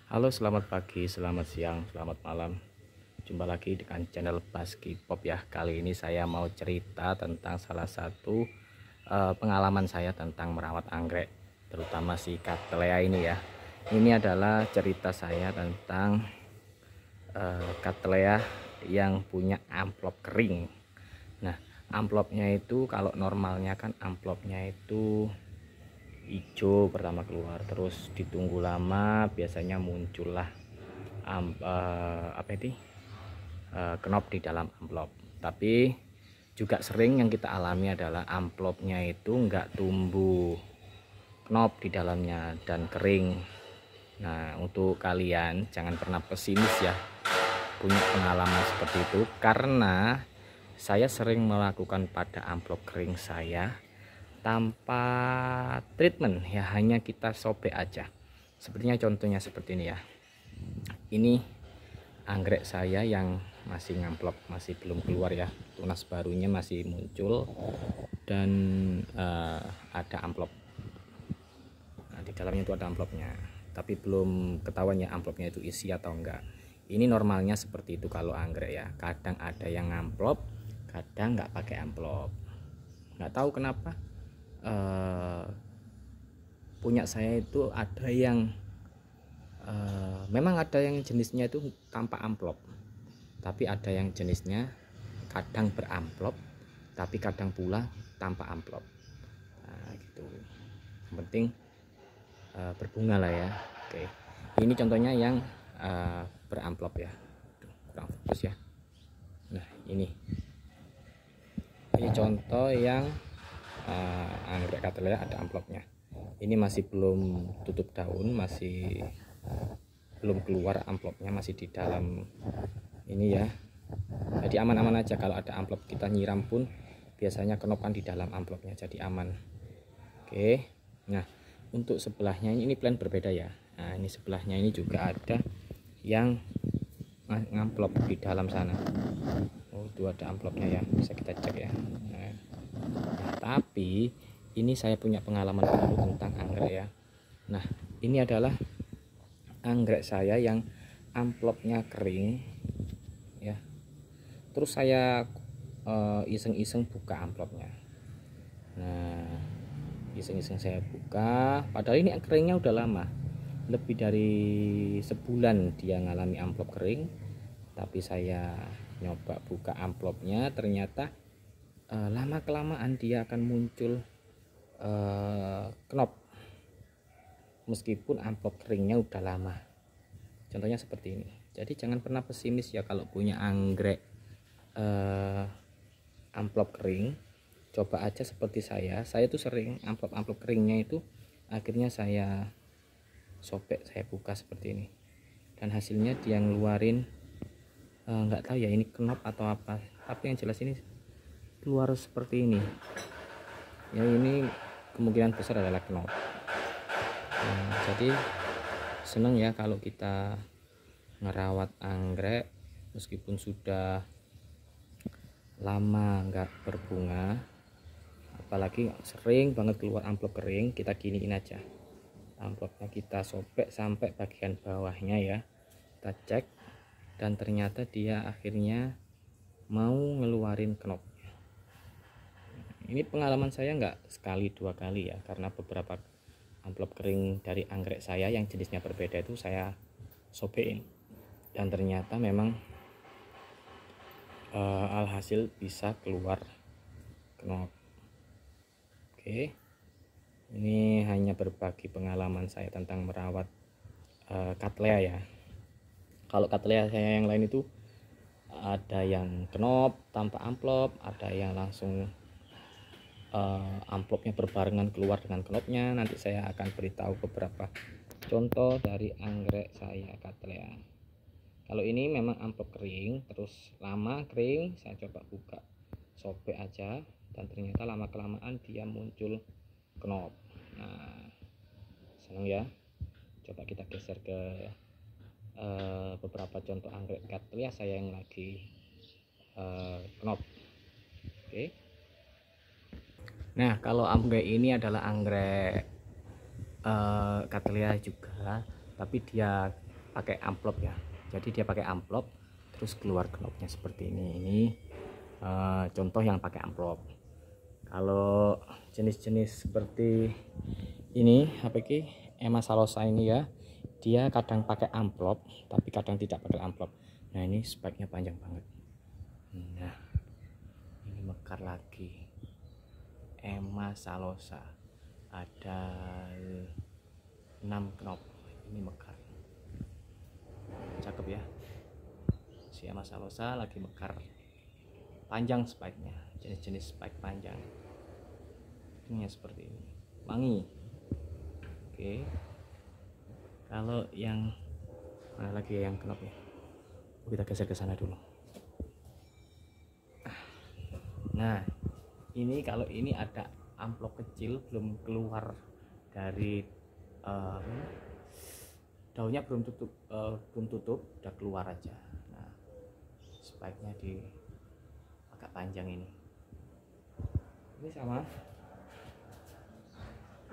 Halo, selamat pagi, selamat siang, selamat malam. Jumpa lagi dengan channel Baski Pop ya. Kali ini saya mau cerita tentang salah satu pengalaman saya tentang merawat anggrek, terutama si Cattleya ini ya. Ini adalah cerita saya tentang Cattleya yang punya amplop kering. Nah, amplopnya itu kalau normalnya kan amplopnya itu hijau pertama keluar, terus ditunggu lama biasanya muncullah knop di dalam amplop. Tapi juga sering yang kita alami adalah amplopnya itu enggak tumbuh knop di dalamnya dan kering. Nah, untuk kalian jangan pernah pesimis ya punya pengalaman seperti itu, karena saya sering melakukan pada amplop kering saya tanpa treatment ya, hanya kita sobek aja. Sepertinya contohnya seperti ini ya. Ini anggrek saya yang masih ngamplop, masih belum keluar ya, tunas barunya masih muncul dan ada amplop. Nah, di dalamnya itu ada amplopnya, tapi belum ketahuan ya amplopnya itu isi atau enggak. Ini normalnya seperti itu kalau anggrek ya, kadang ada yang ngamplop, kadang nggak pakai amplop. Nggak tahu kenapa punya saya itu ada yang memang ada yang jenisnya itu tanpa amplop, tapi ada yang jenisnya kadang beramplop tapi kadang pula tanpa amplop. Nah, gitu. Yang penting berbunga lah ya. Oke, ini contohnya yang beramplop ya. Kurang fokus ya. Nah, ini contoh yang anggrek Cattleya ada amplopnya. Ini masih belum tutup daun, masih belum keluar amplopnya, masih di dalam ini ya. Jadi aman-aman aja, kalau ada amplop kita nyiram pun biasanya kenopan di dalam amplopnya, jadi aman. Oke, nah untuk sebelahnya ini plan berbeda ya. Nah, ini sebelahnya ini juga ada yang ngamplop di dalam sana. Oh, itu ada amplopnya ya, bisa kita cek ya. Nah, tapi ini saya punya pengalaman baru tentang anggrek ya. Nah, ini adalah anggrek saya yang amplopnya kering ya. Terus saya iseng-iseng buka amplopnya. Nah, iseng-iseng saya buka, padahal ini keringnya udah lama, lebih dari sebulan dia ngalami amplop kering. Tapi saya nyoba buka amplopnya, ternyata lama kelamaan dia akan muncul knop meskipun amplop keringnya udah lama. Contohnya seperti ini. Jadi jangan pernah pesimis ya kalau punya anggrek amplop kering. Coba aja seperti saya tuh sering amplop keringnya itu akhirnya saya sobek, saya buka seperti ini, dan hasilnya dia ngeluarin nggak tahu ya ini knop atau apa, tapi yang jelas ini keluar seperti ini ya. Ini kemungkinan besar adalah knop. Jadi seneng ya kalau kita ngerawat anggrek meskipun sudah lama nggak berbunga, apalagi sering banget keluar amplop kering. Kita giniin aja amplopnya, kita sobek sampai bagian bawahnya ya, kita cek, dan ternyata dia akhirnya mau ngeluarin knopnya. Ini pengalaman saya nggak sekali dua kali ya, karena beberapa amplop kering dari anggrek saya yang jenisnya berbeda itu saya sobekin, dan ternyata memang alhasil bisa keluar knop. Oke, ini hanya berbagi pengalaman saya tentang merawat Cattleya ya. Kalau Cattleya saya yang lain itu ada yang knop tanpa amplop, ada yang langsung amplopnya berbarengan keluar dengan knopnya. Nanti saya akan beritahu beberapa contoh dari anggrek saya Cattleya. Kalau ini memang amplop kering, terus lama kering, saya coba buka, sobek aja, dan ternyata lama kelamaan dia muncul knop. Nah, senang ya. Coba kita geser ke beberapa contoh anggrek Cattleya saya yang lagi knop. Oke. Nah, kalau anggrek ini adalah anggrek Cattleya juga, tapi dia pakai amplop ya. Jadi dia pakai amplop terus keluar knopnya seperti ini contoh yang pakai amplop. Kalau jenis-jenis seperti ini HPK EMA Salosa ini ya, dia kadang pakai amplop tapi kadang tidak pakai amplop. Nah ini speknya panjang banget. Nah ini mekar lagi EMA Salosa, ada 6 knop. Ini mekar, cakep ya. Si EMA Salosa lagi mekar, panjang speknya, jenis-jenis spek panjang ini seperti ini, wangi. Oke, kalau yang mana lagi yang knop ya, kita geser ke sana dulu. Nah ini kalau ini ada amplop kecil belum keluar dari daunnya, belum tutup udah keluar aja. Nah speknya di agak panjang ini sama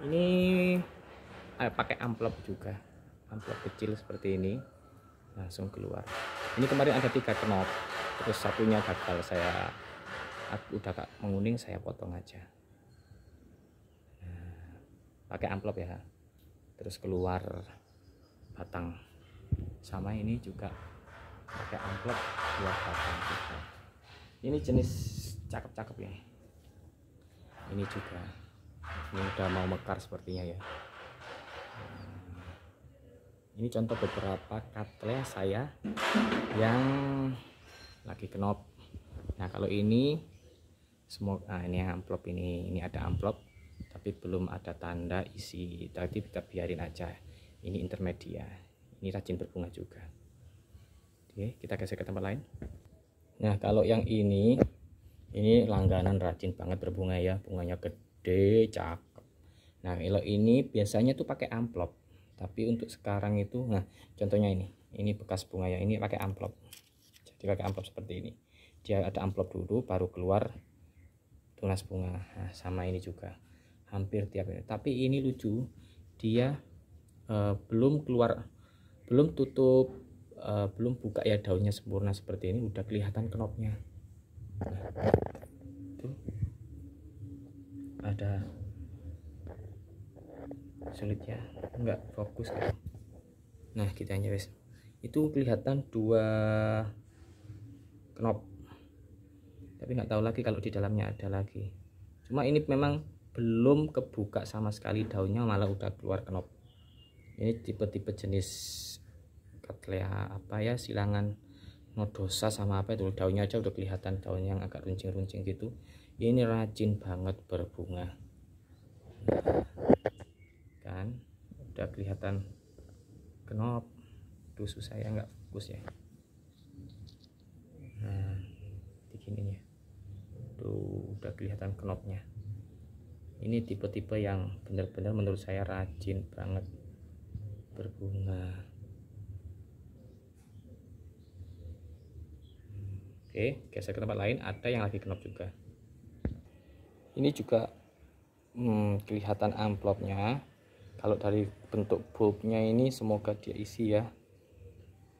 ini pakai amplop juga, amplop kecil seperti ini langsung keluar. Ini kemarin ada 3 knop, terus satunya gagal, saya udah gak menguning, saya potong aja. Nah, pakai amplop ya, terus keluar batang. Sama ini juga pakai amplop keluar batang juga. Ini jenis cakep-cakep ya. Ini juga, ini udah mau mekar sepertinya ya. Ini contoh beberapa Cattleya saya yang lagi knop. Nah kalau ini semua, ini yang amplop, ini ada amplop tapi belum ada tanda isi, tadi kita biarin aja. Ini intermedia, ini rajin berbunga juga. Oke, kita geser ke tempat lain. Nah kalau yang ini langganan, rajin banget berbunga ya, bunganya gede, cakep. Nah kalau ini biasanya tuh pakai amplop, tapi untuk sekarang itu, nah contohnya ini bekas bunga ya, ini pakai amplop. Jadi pakai amplop seperti ini, dia ada amplop dulu baru keluar tunas bunga. Nah sama ini juga hampir tiap ini, tapi ini lucu, dia belum keluar, belum tutup, belum buka ya daunnya sempurna seperti ini, udah kelihatan knopnya. Tuh ada, sulit ya, enggak fokus gitu. Nah kita wes, itu kelihatan 2 knop, tapi nggak tahu lagi kalau di dalamnya ada lagi. Cuma ini memang belum kebuka sama sekali daunnya, malah udah keluar knop. Ini tipe-tipe jenis Cattleya apa ya, silangan nodosa sama apa itu, daunnya aja udah kelihatan daun yang agak runcing-runcing gitu. Ini rajin banget berbunga. Nah, kan udah kelihatan knop. Tuh susah ya, nggak fokus ya. Nah begini ya, tuh udah kelihatan knopnya. Ini tipe-tipe yang benar-benar menurut saya rajin banget berbunga. Oke, geser ke tempat lain, ada yang lagi knop juga. Ini juga kelihatan amplopnya. Kalau dari bentuk bulbnya ini semoga dia isi ya,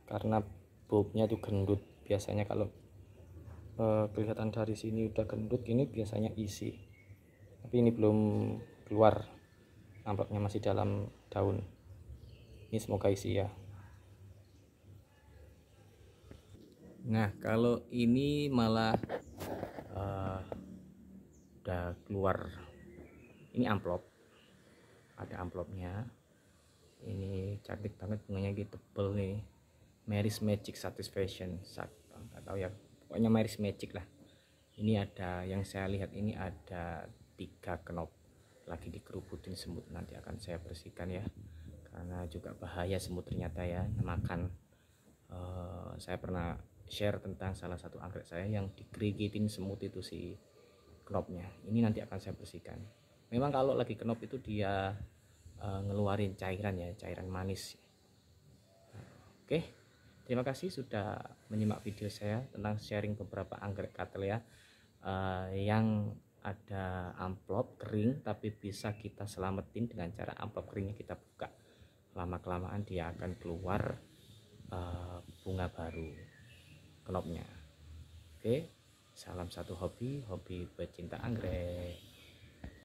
karena bulbnya itu gendut. Biasanya kalau kelihatan dari sini udah gendut, ini biasanya isi, tapi ini belum keluar, amplopnya masih dalam daun. Ini semoga isi ya. Nah kalau ini malah udah keluar, ini amplop, ada amplopnya. Ini cantik banget bunganya gitu, tebel nih, Mary's Magic Satisfaction, nggak tahu ya, pokoknya Mary's Magic lah. Ini ada, yang saya lihat ini ada 3 knop, lagi dikerubutin semut, nanti akan saya bersihkan ya, karena juga bahaya semut ternyata ya, makan. Saya pernah share tentang salah satu anggrek saya yang digerigitin semut itu si knopnya. Ini nanti akan saya bersihkan. Memang kalau lagi knop itu dia ngeluarin cairan ya, cairan manis. Oke, terima kasih sudah menyimak video saya tentang sharing beberapa anggrek Cattleya yang ada amplop kering, tapi bisa kita selamatin dengan cara amplop keringnya kita buka. Lama kelamaan dia akan keluar knopnya. Oke, salam satu hobi pecinta anggrek.